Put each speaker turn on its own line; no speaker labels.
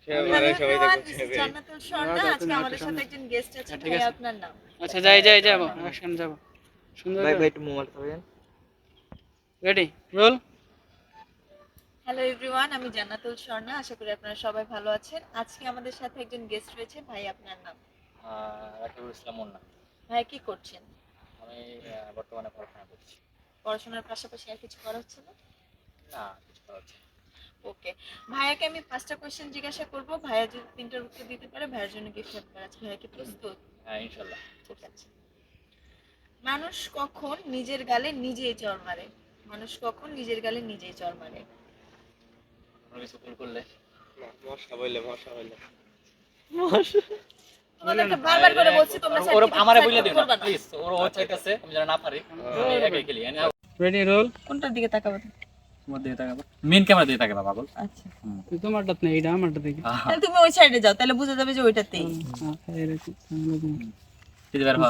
Hello everyone, this is জান্নাতুল স্বর্ণা। আজকে আমাদের সাথে একজন গেস্ট আছে।
ঠিক
ভাই,
আছে।
আপনার নাম?
আচ্ছা যাবো অ্যাকশন যাবো সুন্দর
ভাই
করে
ভাই একটু মোবাইল খাবেন।
রেডি রোল
হ্যালো এভরিওয়ান, আমি জান্নাতুল স্বর্ণা। আশা করি আপনারা সবাই ভালো আছেন। আজকে আমাদের সাথে একজন গেস্ট রয়েছে। ভাই, আপনার নাম?
রাকিবুল ইসলাম মুন্না।
ভাই, কি করছেন?
আমি বর্তমানে পড়াশোনা করছি।
পড়াশোনার পাশাপাশি আর কিছু করা হচ্ছে না?
না, কিছু করা হচ্ছে না।
ওকে। ভাইয়াকে আমি 5টা কোশ্চেন জিজ্ঞাসা করব। ভাইয়া যদি 3টার উত্তর দিতে পারে, ভাইয়ের জন্য গিফট হ্যাম্পার আছে। ভাইয়া কি প্রস্তুত?
হ্যাঁ, ইনশাল্লাহ।
ঠিক আছে। মানুষ কখন নিজের গালে নিজেই চড় মারে? মানুষ কখন নিজের গালে নিজেই চড় মারে?
কোনো কিছু ভুল করলে
মশা বইলে
তোমাদেরকে বারবার করে বলছি তোমরা
ওর
সাইড
আমারে
থেকে
বইলে দিও না
করবা না।
প্লিজ। ওর ওয়েবসাইট আছে, আমি যেন না পারি। আমি একাই খেলি।
রেডি রোল
কোনটার দিকে তাকাবো?
তোমার দিকে তাকাবো, মেইন ক্যামেরা দিকে তাকাবা পাগল।
আচ্ছা,
তোমারটা নেই এটা আমারটা দেখি
তাহলে তুমি ওই সাইডে যাও, তাহলে বোঝা যাবে যে ওইটাতেই।
বের হ।